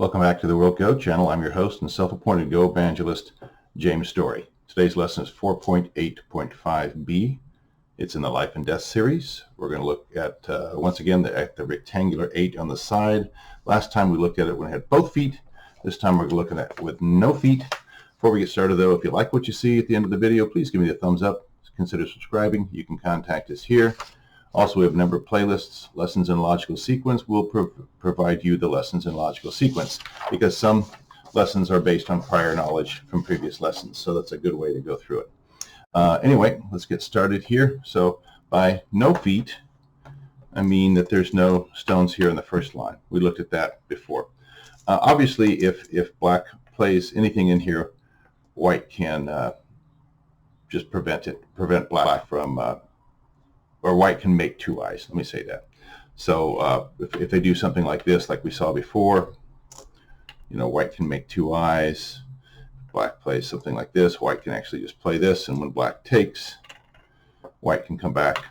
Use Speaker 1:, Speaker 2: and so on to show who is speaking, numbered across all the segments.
Speaker 1: Welcome back to the World Go channel. I'm your host and self-appointed Go evangelist, James Story. Today's lesson is 4.8.5b. It's in the Life and Death series. We're going to look at, once again, at the rectangular 8 on the side. Last time we looked at it when it had both feet. This time we're looking at it with no feet. Before we get started, though, if you like what you see at the end of the video, please give me a thumbs up. Consider subscribing. You can contact us here. Also, we have a number of playlists. Lessons in Logical Sequence will provide you the lessons in logical sequence, because some lessons are based on prior knowledge from previous lessons, so that's a good way to go through it. Anyway, let's get started here. So by no feet, I mean that there's no stones here in the first line. We looked at that before. Obviously, if black plays anything in here, white can just prevent black from or white can make two eyes. Let me say that. So if they do something like this, like we saw before, you know, white can make two eyes. Black plays something like this, white can actually just play this, and when black takes, white can come back,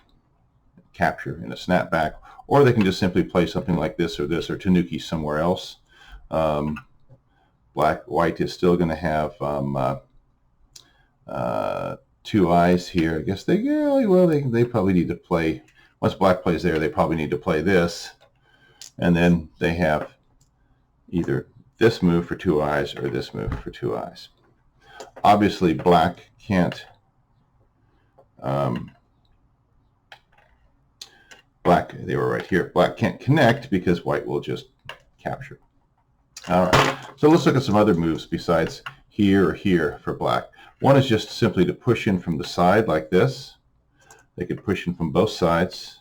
Speaker 1: capture in a snapback, or they can just simply play something like this or tanuki somewhere else. White is still going to have two eyes here. I guess they probably need to play, once black plays there, they probably need to play this, and then they have either this move for two eyes or this move for two eyes. Obviously black can't they were right here. Black can't connect because white will just capture. All right, so let's look at some other moves besides here or here for black. One is just simply to push in from the side like this. They could push in from both sides.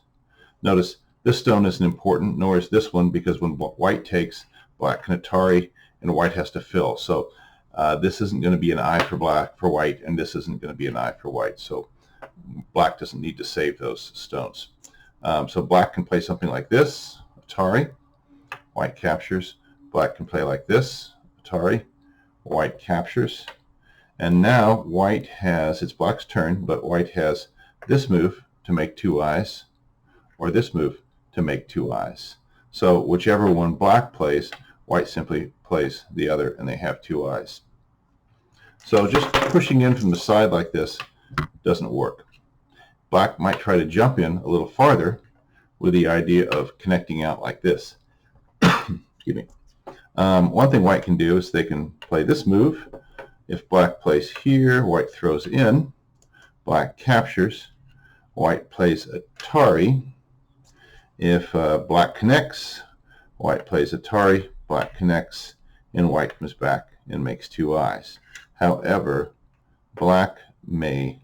Speaker 1: Notice this stone isn't important, nor is this one, because when white takes, black can Atari, and white has to fill. So this isn't going to be an eye for white, and this isn't going to be an eye for white. So black doesn't need to save those stones. So black can play something like this, Atari, white captures. Black can play like this, Atari, white captures. And now white has, it's black's turn, but white has this move to make two eyes, or this move to make two eyes. So whichever one black plays, white simply plays the other, and they have two eyes. So just pushing in from the side like this doesn't work. Black might try to jump in a little farther with the idea of connecting out like this. Excuse me. One thing white can do is they can play this move. If black plays here, white throws in, black captures, white plays Atari. If black connects, white plays Atari, black connects, and white comes back and makes two eyes. However, black may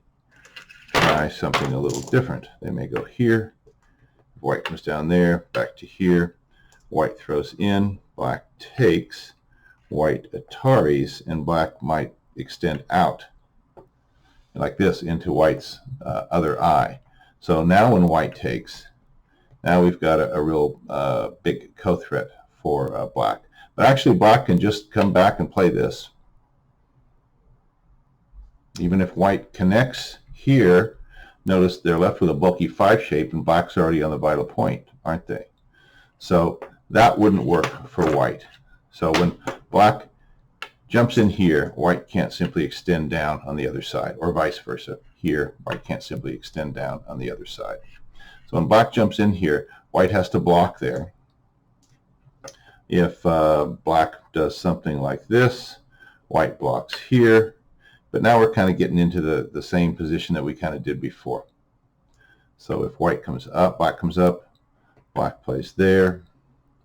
Speaker 1: try something a little different. They may go here, white comes down there, back to here, white throws in, black takes, white Ataris, and black might extend out like this into white's other eye. So now when white takes, now we've got a real big co-threat for black. But actually black can just come back and play this. Even if white connects here, notice they're left with a bulky 5 shape, and black's already on the vital point, aren't they? So that wouldn't work for white. So when black jumps in here, white can't simply extend down on the other side, or vice versa. Here, white can't simply extend down on the other side. So when black jumps in here, white has to block there. If black does something like this, white blocks here. But now we're kind of getting into the same position that we kind of did before. So if white comes up, black comes up, black plays there,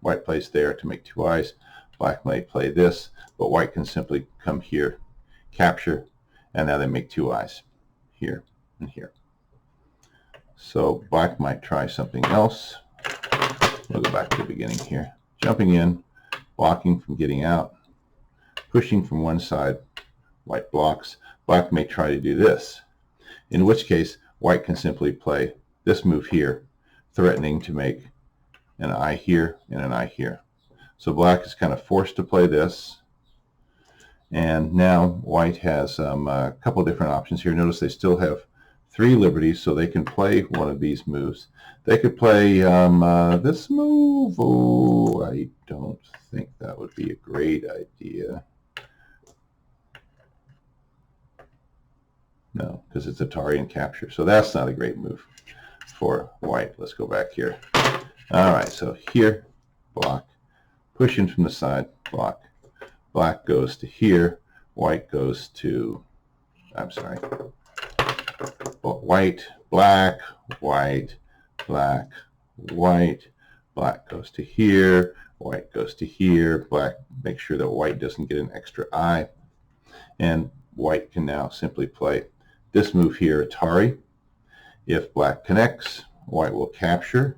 Speaker 1: white plays there to make two eyes. Black might play this, but white can simply come here, capture, and now they make two eyes, here and here. So black might try something else. We'll go back to the beginning here. Jumping in, blocking from getting out, pushing from one side, white blocks. Black may try to do this, in which case white can simply play this move here, threatening to make an eye here and an eye here. So black is kind of forced to play this, and now white has a couple different options here. Notice they still have 3 liberties, so they can play one of these moves. They could play this move. Oh, I don't think that would be a great idea. No, because it's Atari and capture. So that's not a great move for white. Let's go back here. All right, so here, block. Push in from the side, block. Black goes to here. White goes to, I'm sorry, white, black, white, black, white. Black goes to here. White goes to here. Black, make sure that white doesn't get an extra eye. And white can now simply play this move here, Atari. If black connects, white will capture,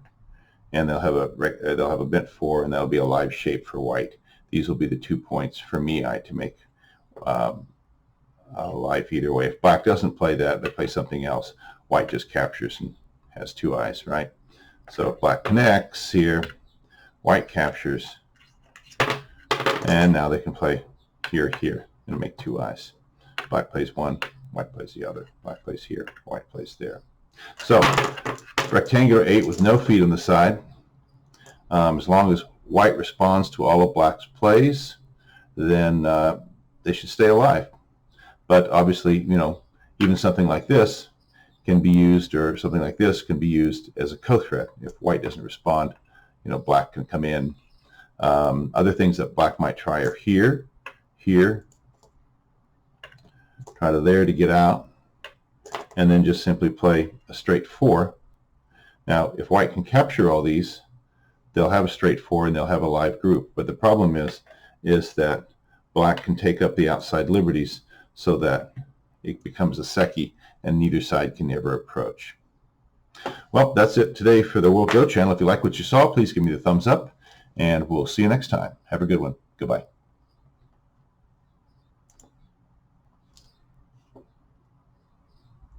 Speaker 1: and they'll have a bent 4, and that'll be a live shape for white. These will be the 2 points for me-eye to make a live either way. If black doesn't play that, they play something else, white just captures and has 2 eyes, right? So if black connects here, white captures, and now they can play here, here, and make 2 eyes. Black plays one, white plays the other. Black plays here, white plays there. So rectangular 8 with no feet on the side. As long as white responds to all of black's plays, then they should stay alive. But obviously, you know, even something like this can be used, or something like this can be used as a co-threat. If white doesn't respond, you know, black can come in. Other things that black might try are here, here, try to there to get out, and then just simply play a straight 4. Now, if white can capture all these, they'll have a straight 4 and they'll have a live group. But the problem is that black can take up the outside liberties so that it becomes a secchi and neither side can ever approach. Well, that's it today for the World Go channel. If you like what you saw, please give me the thumbs up, and we'll see you next time. Have a good one. Goodbye.